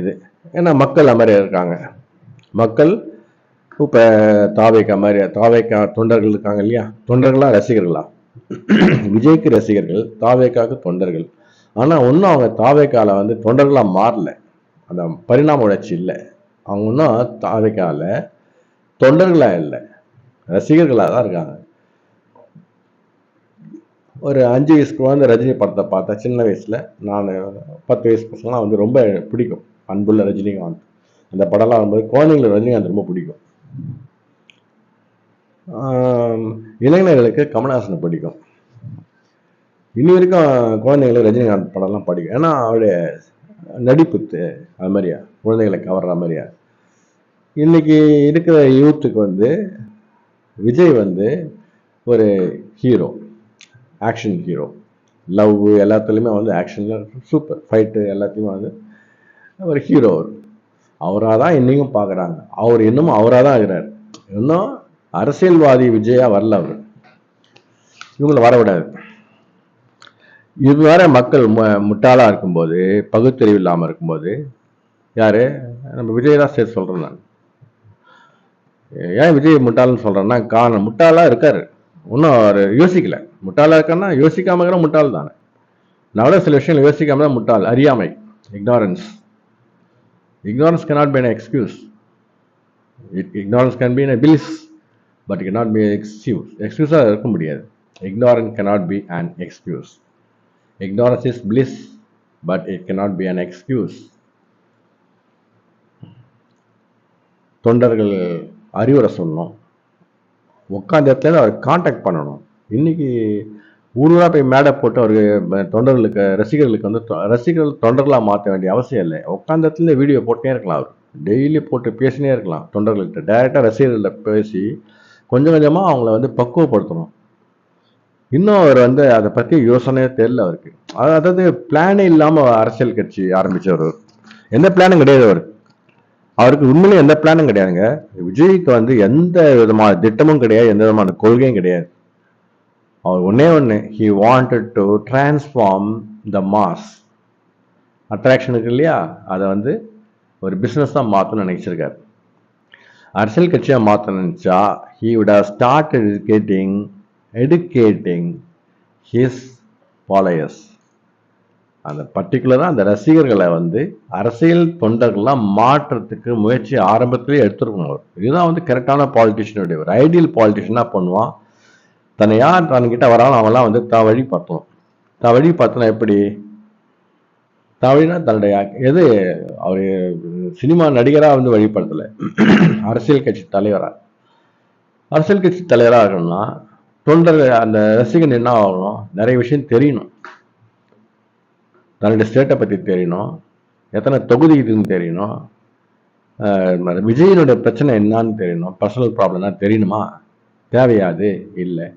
இது. ஏன்னா மக்கள் மாதிரி இருக்காங்க. மக்கள் இப்போ தாவேக்கா தொண்டர்கள் இருக்காங்க இல்லையா, தொண்டர்களா ரசிகர்களா? விஜய்க்கு ரசிகர்கள், தாவேக்காவுக்கு தொண்டர்கள். ஆனால் ஒன்றும் அவங்க தாவேக்கால வந்து தொண்டர்களாக மாறல. அந்த பரிணாம வளர்ச்சி இல்லை. அவங்க ஒன்றும் தாவேக்கால தொண்டர்களாக இல்லை, ரசிகர்களாக தான் இருக்காங்க. ஒரு 5 வயசு குழந்தை ரஜினி படத்தை பார்த்தா சின்ன வயசில், நான் 10 வயசு பசங்களாம் வந்து ரொம்ப பிடிக்கும். அன்புள்ள ரஜினிகாந்த் அந்த படம்லாம் வரும்போது குழந்தைங்களுக்கு ரஜினிகாந்த் ரொம்ப பிடிக்கும். இளைஞர்களுக்கு கமலஹாசனை பிடிக்கும். இன்னி வரைக்கும் குழந்தைங்களுக்கு ரஜினிகாந்த் படம்லாம் பிடிக்கும். ஏன்னா அவருடைய நடிப்பு அது மாதிரியா குழந்தைகளை கவர்ற மாதிரியா. இன்னைக்கு இருக்கிற யூத்துக்கு வந்து விஜய் வந்து ஒரு ஹீரோ, ஆக்ஷன் ஹீரோ. லவ் எல்லாத்துலேயுமே வந்து ஆக்ஷனில் சூப்பர் ஃபைட்டு எல்லாத்தையுமே வந்து ஒரு ஹீரோ. அவராக தான் இன்னைக்கும் பார்க்குறாங்க. அவர் இன்னமும் அவராக தான் இருக்கிறார். இன்னும் அரசியல்வாதி விஜயா வரல. அவர் இவங்களை வரவிடாது. இது வேற மக்கள் முட்டாளா இருக்கும்போது, பகுத்தறிவு இல்லாமல் இருக்கும்போது, யாரு நம்ம விஜய் தான் சேர்த்து சொல்றேன். நான் ஏன் விஜய் முட்டாள்னு சொல்றேன்னா, காரணம் முட்டாளா இருக்காரு. இன்னும் அவர் யோசிக்கல. முட்டாளா இருக்காருன்னா யோசிக்காம இருக்கிற முட்டாள் தானே. நான் விட சில விஷயங்கள் யோசிக்காம தான் முட்டாள். அறியாமை, ignorance. Ignorance cannot be an excuse. Ignorance can be a bliss, but it cannot be an excuse. Excuse இருக்க முடியாது. Ignorance cannot be an excuse. Ignorance is bliss, but it cannot be an excuse. தொண்டர்கள் அறிவுரை சொல்லணும். உட்காந்த இடத்துல அவர் contact பண்ணணும். இன்னைக்கு ஊருவா போய் மேடை போட்டு அவருக்கு தொண்டர்களுக்கு ரசிகர்களுக்கு வந்து ரசிகர்கள் தொண்டர்களாக மாற்ற வேண்டிய அவசியம் இல்லை. உட்காந்த இடத்துல வீடியோ போட்டே இருக்கலாம். அவர் டெய்லி போட்டு பேசினே இருக்கலாம். தொண்டர்கள்கிட்ட டைரெக்டாக ரசிகர்கள்ட்ட பேசி கொஞ்சம் கொஞ்சமாக அவங்கள வந்து பக்குவப்படுத்தணும். இன்னும் அவர் வந்து அதை பற்றி யோசனையே தெரியல அவருக்கு. அதாவது பிளானே இல்லாமல் அரசியல் கட்சி ஆரம்பித்தவர். எந்த பிளானும் கிடையாது அவருக்கு உண்மையிலே எந்த பிளானும் கிடையாதுங்க. விஜய்க்கு வந்து எந்த விதமான திட்டமும் கிடையாது, எந்த விதமான கொள்கையும் கிடையாது. அவர் ஒன்று he wanted to transform the mass. Attraction இருக்கு இல்லையா, அதை வந்து ஒரு பிஸ்னஸாக மாற்றணும்னு நினைச்சிருக்காரு. அரசியல் கட்சியாக மாற்ற நினைச்சா he would have started educating his followers. அந்த பர்டிகுலராக அந்த ரசிகர்களை வந்து அரசியல் தொண்டர்கள்லாம் மாற்றத்துக்கு முயற்சி ஆரம்பத்திலே எடுத்துருக்கணும். அவர் இதுதான் வந்து கரெக்டான பாலிட்டிஷியனுடைய ஒரு ஐடியல் பாலிட்டிஷியனாக பண்ணுவான். தன்னை யார் தன்கிட்ட வராலும் அவங்களாம் வந்து வழி பார்த்தோம். வழி பார்த்தோன்னா எப்படி வழினா தன்னுடைய எது அவர் சினிமா நடிகராக வந்து வழிபடுத்தலை, அரசியல் கட்சி தலைவராக. அரசியல் கட்சி தலைவராக இருக்கணும்னா தொண்டர்கள் அந்த ரசிகன் என்ன ஆகணும், நிறைய விஷயம் தெரியணும். தன்னுடைய ஸ்டேட்டை பற்றி தெரியணும், எத்தனை தொகுதி இதுன்னு தெரியணும், விஜயனுடைய பிரச்சனை என்னான்னு தெரியணும், பர்சனல் ப்ராப்ளம்னா தெரியணுமா? தேவையாது இல்லை.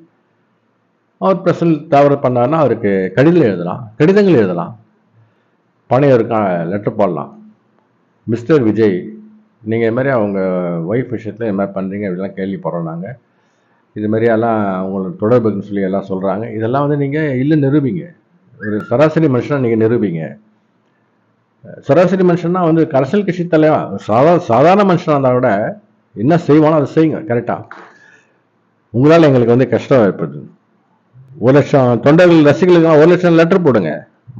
அவர் பர்சனல் தவறு பண்ணார்னா அவருக்கு கடிதங்கள் எழுதலாம், பணையருக்கு லெட்டர் போடலாம். மிஸ்டர் விஜய், நீங்கள் இது மாதிரி அவங்க ஒய்ஃப் விஷயத்தில் இது மாதிரி பண்ணுறீங்க, இப்படிலாம் கேள்விப்படுறோம். நாங்கள் இது மாதிரியெல்லாம் அவங்களோட தொடர்புன்னு சொல்லி எல்லாம் சொல்கிறாங்க. இதெல்லாம் வந்து நீங்கள் இல்லை நிரூபிங்க. ஒரு சராசரி மனுஷனா நீங்கள் நிரூபிங்க. சராசரி மனுஷன்னா வந்து அரசியல் கட்சி தலைவா சாதாரண மனுஷனாக இருந்தால் கூட என்ன செய்வானோ அதை செய்யுங்க கரெக்டாக. உங்களால் எங்களுக்கு வந்து கஷ்டம் ஏற்படுது. 1,00,000 தொண்டர்கள் ரசிகர்களுக்கு 1,00,000 லெட்டர் போடுங்க.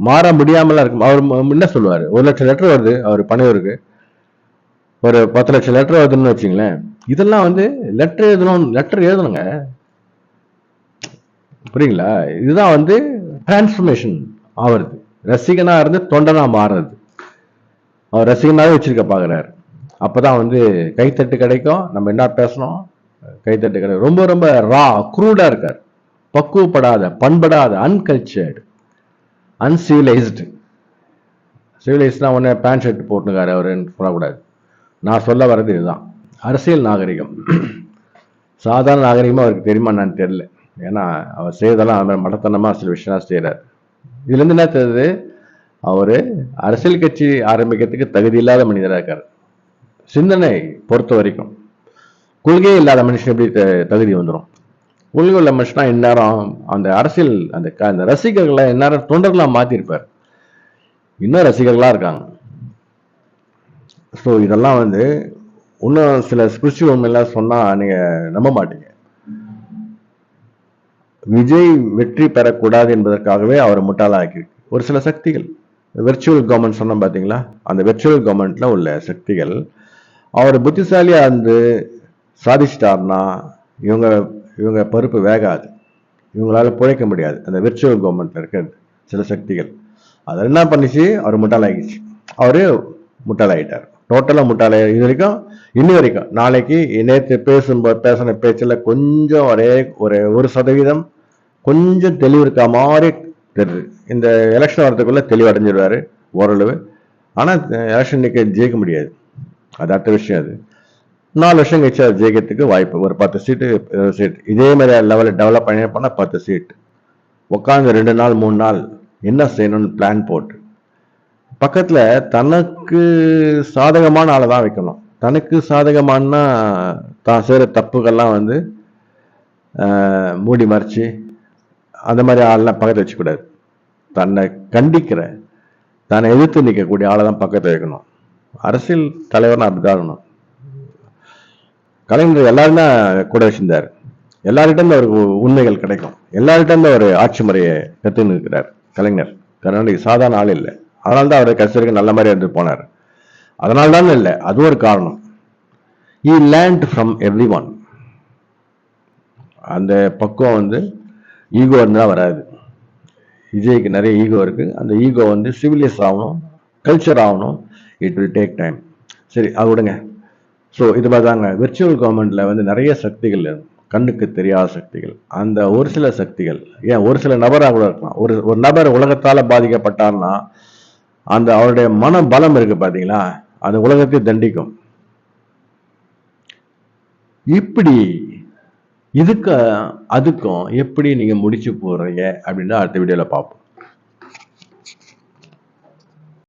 மாற முடியாமலாம் இருக்கும். அவர் என்ன சொல்லுவார், 1,00,000 லெட்டர் வருது அவர் பணியோருக்கு, ஒரு 10 லட்சம் லெட்டர் வருதுன்னு வச்சுங்களேன். இதெல்லாம் வந்து லெட்டர் எழுதணுங்க. புரியுங்களா? இதுதான் வந்து டிரான்ஸ்ஃபர்மேஷன் ஆகுறது. ரசிகனாக இருந்து தொண்டனாக மாறுறது. அவர் ரசிகனாகவே வச்சிருக்க பார்க்குறாரு. அப்போதான் வந்து கைத்தட்டு கிடைக்கும். நம்ம என்ன பேசணும், கைத்தட்டு கிடைக்கும். ரொம்ப ரொம்ப க்ரூடாக இருக்கார். பக்குவப்படாத, பண்படாத, அன்கல்ச்சர்டு, அன்சிவிலைஸ்டு. சிவிலைஸ்னா உடனே பேண்ட் ஷர்ட் போட்டுக்காரு அவருன்னு சொல்லக்கூடாது. நான் சொல்ல வர்றது இதுதான். அரசியல் நாகரிகம். சாதாரண நாகரிகமாக அவருக்கு தெரியுமா நான் தெரியல. ஏன்னா அவர் செய்யறதெல்லாம் அவர் மடத்தனமாக சில விஷயம் செய்கிறார். இதுலேருந்து என்ன தெரியுது, அவர் அரசியல் கட்சி ஆரம்பிக்கிறதுக்கு தகுதி இல்லாத மனிதராக இருக்கார். சிந்தனை பொறுத்த வரைக்கும் கொள்கையே இல்லாத மனுஷன் எப்படி தகுதி வந்துடும்? கொள்கை உள்ள மனுஷனா இந்நேரம் அந்த அரசியல் அந்த ரசிகர்களை இந்நேரம் தொண்டர்களாக மாற்றிருப்பார். இன்னும் ரசிகர்களாக இருக்காங்க. ஸோ இதெல்லாம் இன்னும் சில ஸ்பிரிச்சுவல் உண்மையெல்லாம் சொன்னால் நீங்கள் நம்ப மாட்டீங்க. விஜய் வெற்றி பெறக்கூடாது என்பதற்காகவே அவர் முட்டாளாக்கியிருக்கு ஒரு சில சக்திகள். வெர்ச்சுவல் கவர்மெண்ட் சொன்னோம் பார்த்தீங்களா, அந்த வெர்ச்சுவல் கவர்மெண்ட்ல உள்ள சக்திகள் அவர் புத்திசாலியாக சாதிச்சிட்டார்னா இவங்க பருப்பு வேகாது, இவங்களால பிழைக்க முடியாது. அந்த வெர்ச்சுவல் கவர்மெண்ட்ல இருக்கிறது சில சக்திகள் அதை என்ன பண்ணிச்சு, அவர் முட்டாளாகிடுச்சு. அவரு முட்டாளாயிட்டார், டோட்டலாக முட்டாளாக. இது வரைக்கும் இன்னும் வரைக்கும் நாளைக்கு நேற்று பேசின பேச்சில் கொஞ்சம் ஒரு 1% கொஞ்சம் தெளிவு இருக்க மாதிரி தெரியுது. இந்த எலெக்ஷன் வரதுக்குள்ள தெளிவு அடைஞ்சிருவாரு ஓரளவு. ஆனால் எலெக்ஷன் நிற்க ஜெயிக்க முடியாது, அது அடுத்த விஷயம். அது 4 வருஷம் கழிச்சு அது ஜெயிக்கிறதுக்கு வாய்ப்பு. ஒரு 10 சீட்டு 20 சீட் இதே மாதிரி லெவலில் டெவலப் பண்ணி போனால் 10 சீட் உட்காந்து 2 நாள் 3 நாள் என்ன செய்யணும்னு பிளான் போட்டு பக்கத்தில் தனக்கு சாதகமான ஆளை தான் வைக்கணும். தனக்கு சாதகமானா தான் செய்கிற தப்புகள்லாம் மூடி மறைச்சி அந்த மாதிரி ஆளெல்லாம் பக்கத்தில் வச்சுக்கூடாது. தன்னை கண்டிக்கிற, தன்னை எதிர்த்து நிற்கக்கூடிய ஆளை தான் பக்கத்தில் வைக்கணும். அரசியல் தலைவர்னா அப்படிதான் இருக்கணும். கலைஞர் எல்லாரும் தான் கூட வச்சிருந்தார். எல்லார்கிட்ட அவருக்கு உண்மைகள் கிடைக்கும். எல்லார்கிட்ட அவர் ஆட்சி முறையை கற்றுன்னு இருக்கிறார் கலைஞர். கருணாநிதி சாதாரண ஆள் இல்லை. அதனால தான் அவர் கட்சிக்கு நல்ல மாதிரி இருந்து போனார். அதனால தான் இல்லை, அது ஒரு காரணம். he learned from everyone. அந்த பக்குவம் ஈகோ இருந்தால் வராது. விஜய்க்கு நிறைய ஈகோ இருக்கு. அந்த ஈகோ சிவிலைஸ் ஆகணும், கல்ச்சர் ஆகணும். It will take time. சரி, அது விடுங்க. ஸோ இது பார்த்தாங்க, விர்ச்சுவல் கவர்மெண்ட்ல நிறைய சக்திகள், கண்ணுக்கு தெரியாத சக்திகள். அந்த ஒரு சில சக்திகள், ஏன் ஒரு சில நபராக கூட இருக்கலாம். ஒரு நபர் உலகத்தால பாதிக்கப்பட்டார்னா அந்த அவருடைய மன பலம் இருக்கு பார்த்தீங்களா, அந்த உலகத்தை தண்டிக்கும். இப்படி இதுக்கு அதுக்கும் எப்படி நீங்க முடிச்சு போடுறீங்க அப்படின்னு அடுத்த வீடியோல பார்ப்போம்.